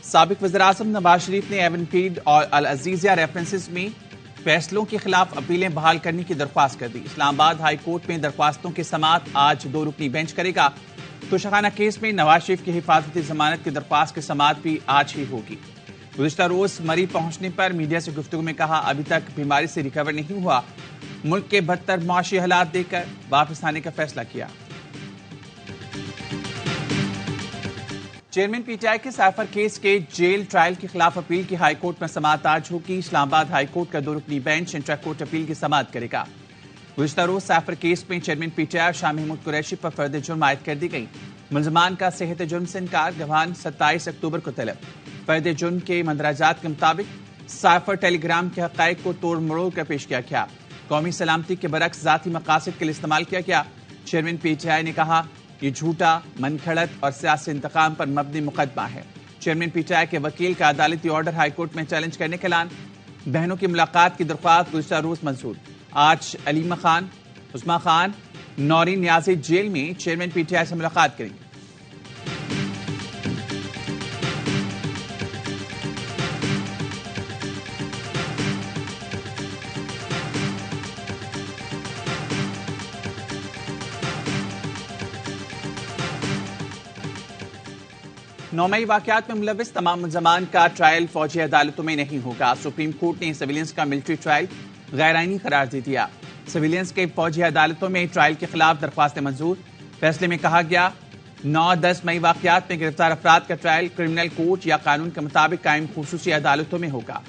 साबिक वज़ीर-ए-आज़म नवाज शरीफ ने एवनफील्ड और अल अजीजिया रेफरेंसेस में फैसलों के खिलाफ अपीलें बहाल करने की दरख्वास्त कर दी। इस्लामाबाद हाई कोर्ट में दरख्वास्तों की समाअत आज 2 रुकनी बेंच करेगा। तोशाखाना केस में नवाज शरीफ की हिफाजती जमानत की दरख्वास्त की समाअत भी आज ही होगी। गुज़िश्ता रोज मरीज पहुंचने पर मीडिया से गुफ्तगू में कहा, अभी तक बीमारी से रिकवर नहीं हुआ। मुल्क के बदतर मुआशी हालात देखकर वापस आने का फैसला किया। चेयरमैन पीटीआई के साइफर केस के जेल ट्रायल के खिलाफ अपील की हाईकोर्ट में समाअत आज होगी। इस्लामाबाद हाईकोर्ट का 2 रुकनी बेंच इंट्रा कोर्ट अपील की समाअत करेगा। गुज़िश्ता रोज साइफर केस में चेयरमैन पीटीआई शाह महमूद कुरैशी पर फर्द जुर्म आयद कर दी गई। मुलजमान का सेहत जुर्म से इनकार, गवाहान 27 अक्टूबर को तलब। फर्द जुर्म के मंदराजात के मुताबिक साइफर टेलीग्राम के हक़ाइक़ को तोड़ मरोड़ कर पेश किया गया। कौमी सलामती के बरक्स ज़ाती मकासद के लिए इस्तेमाल किया गया। चेयरमैन पीटीआई ने कहा, ये झूठा, मनखड़त और सियासी इंतकाम पर मबनी मुकदमा है। चेयरमैन पीटीआई के वकील का अदालती ऑर्डर हाईकोर्ट में चैलेंज करने का ऐलान। बहनों की मुलाकात की दरख्वास्त गुज़िश्ता रोज मंजूर। आज अलीमा खान, उस्मा खान, नौरीन नियाज़ी जेल में चेयरमैन पीटीआई से मुलाकात करेंगे। नौमई वाकयात में मुलविस तमाम मुलजमान का ट्रायल फौजी अदालतों में नहीं होगा। सुप्रीम कोर्ट ने सिविलियंस का मिलिट्री ट्रायल गैर आईनी करार दे दिया। सिविलियंस के फौजी अदालतों में ट्रायल के खिलाफ दरख्वास्तें मंजूर। फैसले में कहा गया, 9-10 मई वाकयात में गिरफ्तार अफराद का ट्रायल क्रिमिनल कोर्ट या कानून के मुताबिक कायम खुसूसी अदालतों में होगा।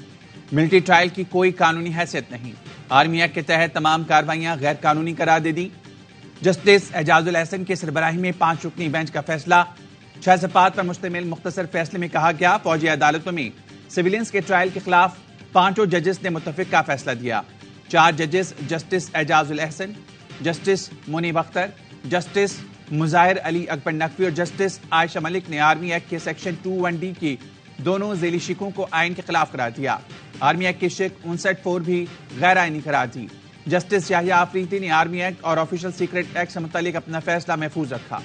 मिलिट्री ट्रायल की कोई कानूनी हैसियत नहीं। आर्मी एक्ट के तहत तमाम कार्रवाइयां गैर कानूनी करार दे दी। जस्टिस एजाजुल एहसन की सरबराही में 5 रुकनी बेंच का फैसला। 6 सफ़ात पर मुश्तमिल मुख्तसर फैसले में कहा गया, फौजी अदालतों में सिविलियंस के ट्रायल के खिलाफ 5 जजेस ने मुत्तफिक का फैसला दिया। 4 जजेस justice Ijazul Ahsan, justice Munib Akhtar, justice Mazahar Ali Akbar Naqvi और जस्टिस आयशा मलिक ने आर्मी एक्ट के सेक्शन 21D की दोनों जेली शिकों को आइन के खिलाफ करार दिया। आर्मी एक्ट की शिक 59(4) भी गैर आइनी करार दी। जस्टिस याहिया आफरीदी ने आर्मी एक्ट और ऑफिशियल सीक्रेट एक्ट से मुतालिक अपना फैसला महफूज रखा।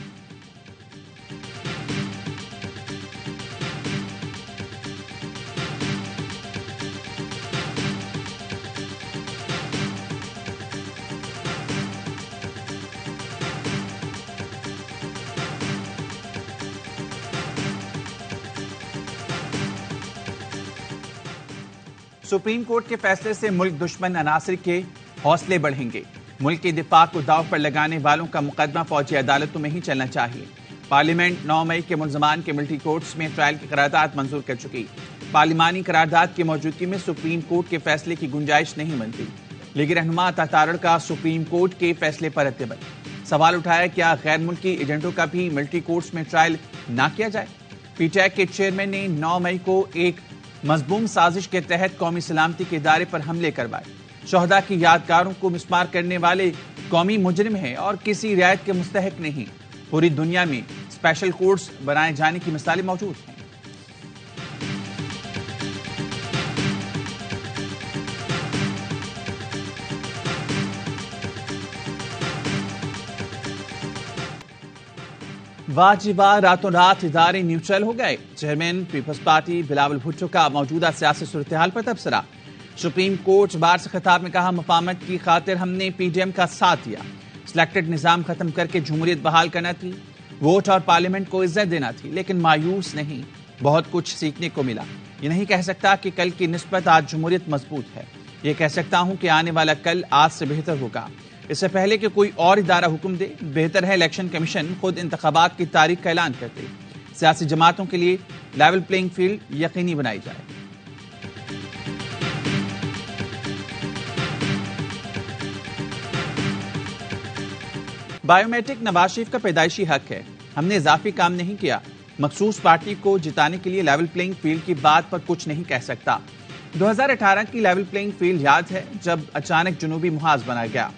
सुप्रीम कोर्ट के फैसले से मुल्क दुश्मन अनासर के हौसले बढ़ेंगे। मुल्क के दिफा को दाव पर लगाने वालों का मुकदमा फौजी अदालतों में ही चलना चाहिए। पार्लियामेंट 9 मई के मुलजमान के मिलिट्री कोर्ट्स में ट्रायल की करारदाद मंजूर कर चुकी। पार्लिमानी करारदाद की मौजूदगी में सुप्रीम कोर्ट के फैसले की गुंजाइश नहीं बनती। लीगी रहनुमा तातारड़ का सुप्रीम कोर्ट के फैसले पर रद्द। सवाल उठाया, क्या गैर मुल्की एजेंटों का भी मिलिट्री कोर्ट्स में ट्रायल ना किया जाए? पीटीआई के चेयरमैन ने 9 मई को एक मजबूम साजिश के तहत कौमी सलामती के इदारे पर हमले करवाए। शोहदा की यादगारों को मिसमार करने वाले कौमी मुजरिम हैं और किसी रियायत के मुस्तहिक नहीं। पूरी दुनिया में स्पेशल कोर्ट्स बनाए जाने की मिसालें मौजूद हैं। वाजिबा रातों रात इदारे न्यूट्रल हो गए। Chairman people's party Bilawal Bhutto का मौजूदा सियासी सूरत हाल पर तबसरा। सुप्रीम कोर्ट बार से खिताब में कहा, मफामत की खातिर हमने पीडीएम का साथ दिया। सिलेक्टेड निजाम खत्म करके जमहूरियत बहाल करना थी, वोट और पार्लियामेंट को इज्जत देना थी, लेकिन मायूस नहीं, बहुत कुछ सीखने को मिला। ये नहीं कह सकता कि कल की निस्बत आज जमहूरियत मजबूत है। ये कह सकता हूं कि आने वाला कल आज से बेहतर होगा। इससे पहले कि कोई और इदारा हुक्म दे, बेहतर है इलेक्शन कमीशन खुद इंतखाबात की तारीख का ऐलान कर दे। सियासी जमातों के लिए लेवल प्लेइंग फील्ड यकीनी बनाई जाए। बायोमेट्रिक नवाज शरीफ का पैदाइशी हक है। हमने इजाफी काम नहीं किया। मखसूस पार्टी को जिताने के लिए लेवल प्लेइंग फील्ड की बात पर कुछ नहीं कह सकता। 2018 की लेवल प्लेइंग फील्ड याद है, जब अचानक जुनूबी मुहाज बना गया।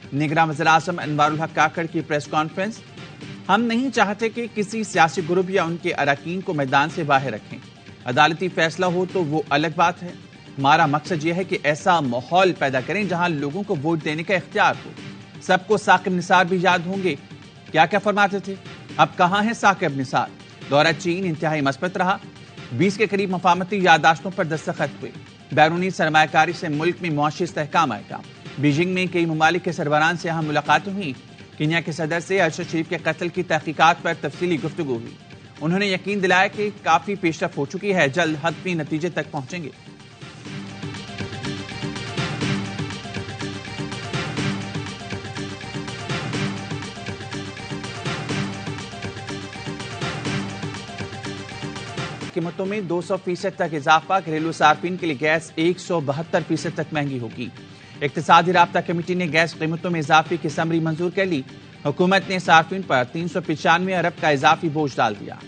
निगरान वज़ीर-ए-आज़म अनवारुल हक काकड़ की प्रेस कॉन्फ्रेंस, हम नहीं चाहते कि किसी सियासी ग्रुप या उनके अरकान को मैदान से बाहर रखें। अदालती फैसला हो तो वो अलग बात है। हमारा मकसद यह है कि ऐसा माहौल पैदा करें जहां लोगों को वोट देने का इख्तियार हो। सबको साकिब निसार भी याद होंगे, क्या क्या फरमाते थे। अब कहां है साकिब निसार? दौरा चीन इंतहाई मस्बत रहा। 20 के करीब मफाहमती याददाश्तों पर दस्तखत हुए। बैरूनी सरमायाकारी से मुल्क में मुआशी इस्तेहकाम आएगा। बीजिंग में कई ममालिक के सरबराहान से अहम मुलाकातें हुई। केन्या के सदर से अरशद शरीफ के कत्ल की तहकीकात पर तफसीली गुफ्तगू हुई। उन्होंने यकीन दिलाया कि काफी पेशरफ हो चुकी है, जल्द हतमी नतीजे तक पहुंचेंगे। कीमतों में 200% तक इजाफा। घरेलू सार्फिन के लिए गैस 172% तक महंगी होगी। इक्तिसादी राब्ता कमेटी ने गैस कीमतों में इजाफे की समरी मंजूर कर ली। हुकूमत ने सार्फिन पर 395 अरब का इजाफी बोझ डाल दिया।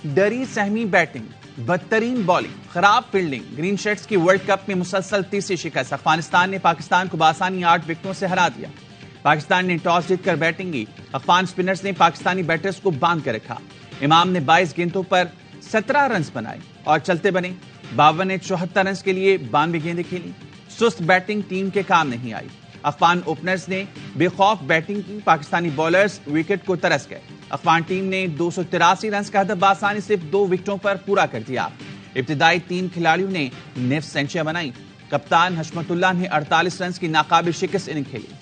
डरी सहमी बैटिंग, बदतरीन बॉलिंग, खराब फील्डिंग, ग्रीन शर्ट्स की वर्ल्ड कप में मुसलसल तीसरी शिकस्त। अफगानिस्तान ने पाकिस्तान को बासानी 8 विकेटों से हरा दिया। पाकिस्तान ने टॉस जीतकर बैटिंग की। अफगान स्पिनर्स ने पाकिस्तानी बैटर्स को बांध कर रखा। इमाम ने 22 गेंदों पर 17 रन बनाए और चलते बने। बाबर ने 74 रन के लिए 92 गेंदें खेली। सुस्त बैटिंग टीम के काम नहीं आई। अफगान ओपनर्स ने बेखौफ बैटिंग की। पाकिस्तानी बॉलर्स विकेट को तरस गए। अफगान टीम ने 283 रन का हदफ आसानी से 2 विकेटों पर पूरा कर दिया। इब्तिदाई 3 खिलाड़ियों ने निफ्स सेंचुरियां बनाई। कप्तान हशमतुल्लाह ने 48 रन की नाकाबिल शिकस्त इनिंग खेली।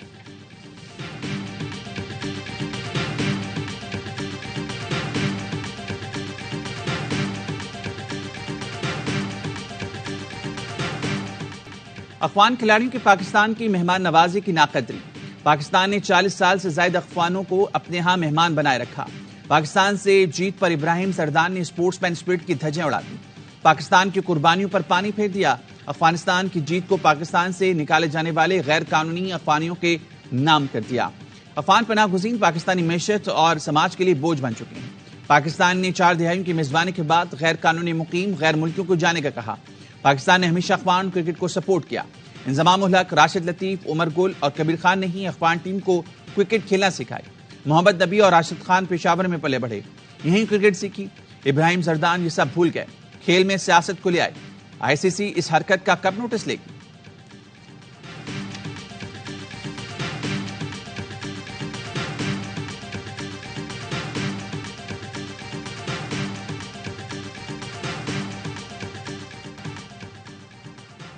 अफगान खिलाड़ियों की पाकिस्तान की मेहमान नवाजी की नाकदरी। पाकिस्तान ने 40 साल से ज्यादा अफगानों को अपने यहां मेहमान बनाए रखा। पाकिस्तान से जीत पर इब्राहिम सरदान ने स्पोर्ट्समैन स्पिरिट की धज्जियां उड़ा दी। पाकिस्तान की कुर्बानियों पर पानी फेर दिया। अफगानिस्तान की जीत को पाकिस्तान से निकाले जाने वाले गैर कानूनी अफगानियों के नाम कर दिया। अफगान पनाह गुज़ीन पाकिस्तानी मैशत और समाज के लिए बोझ बन चुके हैं। पाकिस्तान ने 4 दहाइयों की मेजबानी के बाद गैर कानूनी मुकीम गैर मुल्कियों को जाने का कहा। पाकिस्तान ने हमेशा अफगान क्रिकेट को सपोर्ट किया। इंजमाम उल हक, राशिद लतीफ, उमर गुल और कबीर खान ने ही अफगान टीम को क्रिकेट खेलना सिखाई। मोहम्मद नबी और राशिद खान पेशावर में पले बढ़े, यहीं क्रिकेट सीखी। इब्राहिम जरदान ये सब भूल गए, खेल में सियासत को ले आए। आईसीसी इस हरकत का कब नोटिस लेगी?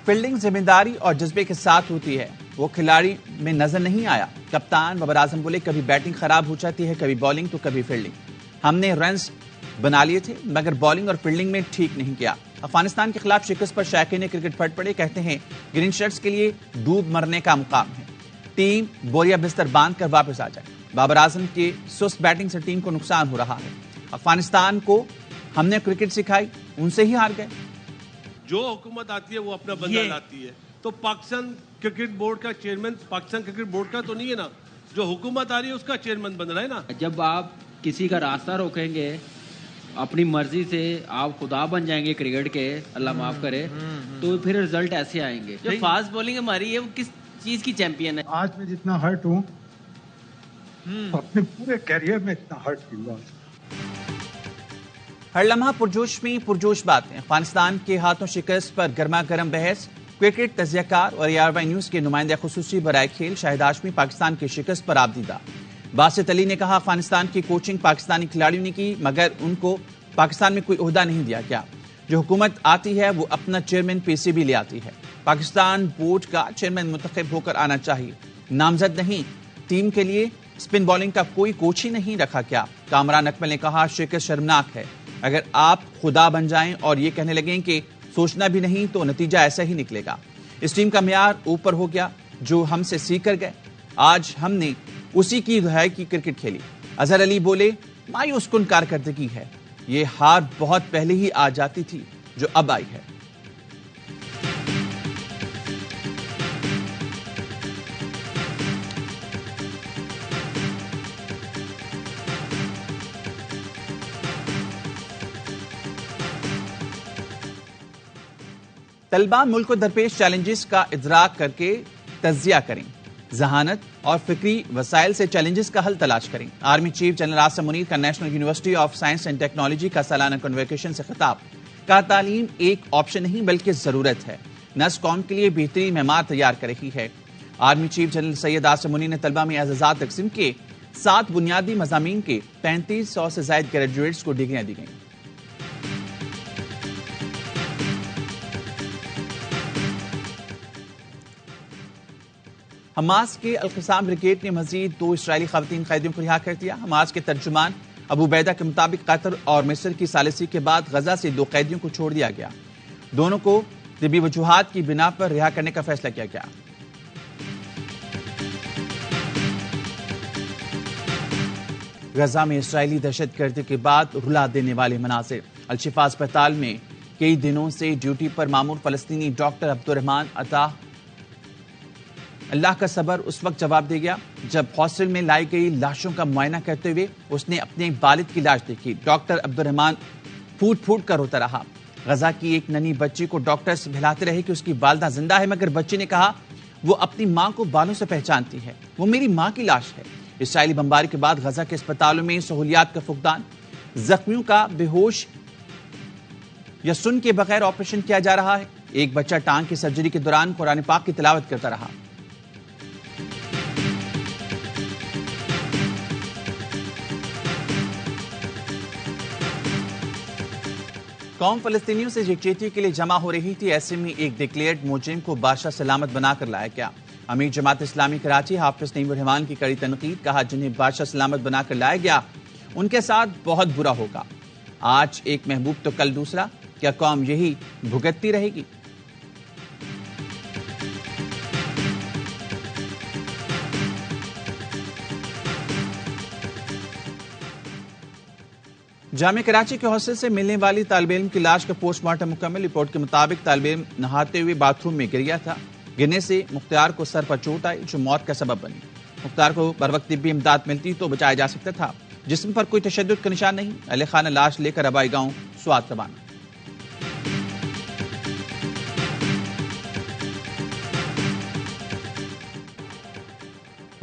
फील्डिंग जिम्मेदारी और जज्बे के साथ होती है, वो खिलाड़ी में नजर नहीं आया। कप्तान बाबर आजम बोले, कभी बैटिंग खराब हो जाती है, कभी बॉलिंग तो कभी फील्डिंग। हमने रन्स बना लिए थे मगर बॉलिंग और फील्डिंग में ठीक नहीं किया। अफगानिस्तान के खिलाफ शिकस्त पर शायकीन ने क्रिकेट फट पड़े। कहते हैं ग्रीन शर्ट्स के लिए डूब मरने का मुकाम है। टीम बोरिया बिस्तर बांध कर वापस आ जाए। बाबर आजम के सुस्त बैटिंग से टीम को नुकसान हो रहा है। अफगानिस्तान को हमने क्रिकेट सिखाई, उनसे ही हार गए। जो हुकूमत आती है वो अपना बंदा लाती है। तो पाकिस्तान क्रिकेट बोर्ड का चेयरमैन पाकिस्तान क्रिकेट बोर्ड का तो नहीं है ना, जो हुकूमत आ रही है उसका चेयरमैन बन रहा है ना। जब आप किसी का रास्ता रोकेंगे अपनी मर्जी से, आप खुदा बन जाएंगे क्रिकेट के, अल्लाह माफ करे, तो फिर रिजल्ट ऐसे आएंगे। जो फास्ट बॉलिंग हमारी है वो किस चीज की चैंपियन है? आज मैं जितना हर्ट हूँ अपने पूरे कैरियर में इतना हर्ट फील हुआ। हर लम्हा पुरजोश में पुरजोश बातें। अफगानिस्तान के हाथों शिकस्त पर गर्मा गर्म बहस। क्रिकेट तजियाकार और ARY न्यूज के नुमाइंदे खुसूसी बराए खेल शाहिद हाशमी पाकिस्तान की शिकस्त पर आबदीदा। बासित अली ने कहा, अफगानिस्तान की कोचिंग पाकिस्तानी खिलाड़ियों ने की मगर उनको पाकिस्तान में कोई ओहदा नहीं दिया गया। जो हुकूमत आती है वो अपना चेयरमैन PCB ले आती है। पाकिस्तान बोर्ड का चेयरमैन मुंतखब होकर आना चाहिए, नामजद नहीं। टीम के लिए स्पिन बॉलिंग का कोई कोच ही नहीं रखा क्या? कामरान अकमल ने कहा, शिकस्त शर्मनाक है। अगर आप खुदा बन जाएं और ये कहने लगें कि सोचना भी नहीं तो नतीजा ऐसा ही निकलेगा। इस टीम का म्यार ऊपर हो गया, जो हमसे सीख कर गए। आज हमने उसी की दुहाई की क्रिकेट खेली। अजहर अली बोले, मायूस कुन कारकर्दगी है। ये हार बहुत पहले ही आ जाती थी जो अब आई है। तलबा मुल्क को दरपेश चैलेंजेस का इदराक करके तज्जिया करें। जहानत और फिक्री वसाइल से चैलेंजेस का हल तलाश करें। Army chief general Asim Munir का national university of science and technology का सालाना कन्वोकेशन से खिताब। का तालीम एक ऑप्शन नहीं बल्कि जरूरत है। नस्ल कौम के लिए बेहतरीन मेहमान तैयार कर रही है। Army chief general Syed Asim Munir ने तलबा में एजाजात तकसीम के 7 बुनियादी मज़ामीन के 3500 से ज्यादा ग्रेजुएट्स को डिग्रियां दी गई। हमास के अल-क़स्साम ब्रिगेड ने मजीद 2 इस्राएली ख़वातीन कैदियों को रिहा कर दिया। हमास के तर्जुमान अबू बैदा के मुताबिक कतर और मिस्र की सालिसी के बाद गजा से 2 कैदियों को छोड़ दिया गया। दोनों को तिब्बी वजूहात की बिना पर रिहा करने का फैसला किया गया। गजा में इस्राएली दहशतगर्दी के बाद रुला देने वाले मनाजिर। अल-शिफा अस्पताल में कई दिनों से ड्यूटी पर मामूर फलस्तीनी डॉक्टर अब्दुर्रहमान अता अल्लाह का सबर उस वक्त जवाब दे गया जब हॉस्टल में लाई गई लाशों का मुआयना करते हुए उसने अपने वालिद की लाश देखी। डॉक्टर अब्दुर्रहमान फूट फूट कर रोता रहा। गजा की एक नन्ही बच्ची को डॉक्टर समझाते रहे कि उसकी वालिदा जिंदा है, मगर बच्ची ने कहा वो अपनी मां को बालों से पहचानती है, वो मेरी मां की लाश है। इस्राएली बमबारी के बाद गजा के अस्पतालों में सहूलियात का फुकदान, जख्मियों का बेहोश या सुन के बगैर ऑपरेशन किया जा रहा है। एक बच्चा टांग की सर्जरी के दौरान कुरान पाक की तिलावत करता रहा। कौम फलस्तीनियों से यकजहती के लिए जमा हो रही थी, ऐसे में एक डिक्लेयर्ड मुजरिम को बादशाह सलामत बनाकर लाया गया। अमीर जमात इस्लामी कराची हाफिज नईम उर रहमान की कड़ी तनकीद, कहा जिन्हें बादशाह सलामत बनाकर लाया गया उनके साथ बहुत बुरा होगा। आज एक महबूब तो कल दूसरा, क्या कौम यही भुगतती रहेगी? जामिया कराची के हॉस्टल से मिलने वाली तालिब इल्म की लाश का पोस्टमार्टम मुकम्मल। रिपोर्ट के मुताबिक तालिब इल्म नहाते हुए बाथरूम में गिर गया था। गिरने से मुख्तार को सर पर चोट आई जो मौत का सबब बनी। मुख्तार को बर वक्त तिब्बी इमदाद मिलती तो बचाया जा सकता था। जिस्म पर कोई तशद्दुद का निशान नहीं। अहले खाना लाश लेकर अबाई गांव स्वात रवाना।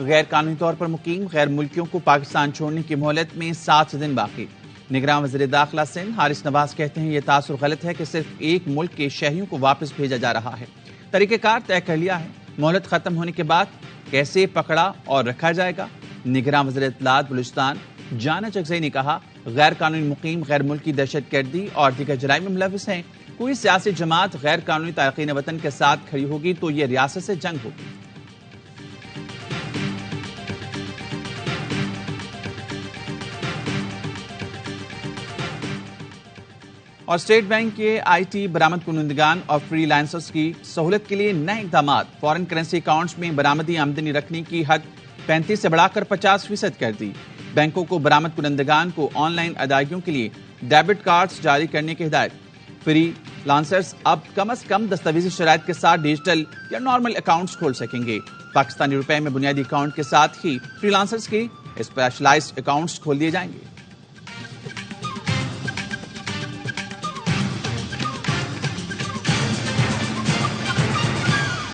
गैर कानूनी तौर पर मुकीम गैर मुल्कियों को पाकिस्तान छोड़ने की मोहलत में 7 दिन बाकी। निगरान वज़ीर दाखिला सिंध हारिस नवाज कहते हैं यह तासुर गलत है कि सिर्फ एक मुल्क के शहरियों को वापस भेजा जा रहा है। तरीक़ेकार तय कर लिया है, मोहलत खत्म होने के बाद कैसे पकड़ा और रखा जाएगा। निगरान वज़ीर इत्तलात बलूचिस्तान जाना चकजई ने कहा गैर कानूनी मुकीम गैर मुल्की दहशतगर्दी और दीगर जराइम में मुलविस हैं। कोई सियासी जमात गैर कानूनी तारकीन वतन के साथ खड़ी होगी तो यह रियासत से जंग होगी। और स्टेट बैंक के आईटी बरामद कुनंदगान और फ्रीलांसर्स की सहूलत के लिए नए इकदाम। फॉरेन करेंसी अकाउंट्स में बरामदी आमदनी रखने की हद 35 से बढ़ाकर 50% कर दी। बैंकों को बरामद कुनंदगान को ऑनलाइन अदायगियों के लिए डेबिट कार्ड्स जारी करने की हिदायत। फ्रीलांसर्स अब कम से कम दस्तावेजी शराइत के साथ डिजिटल या नॉर्मल अकाउंट्स खोल सकेंगे। पाकिस्तानी रुपए में बुनियादी अकाउंट के साथ ही फ्रीलांसर्स के स्पेशलाइज्ड अकाउंट्स खोल दिए जाएंगे।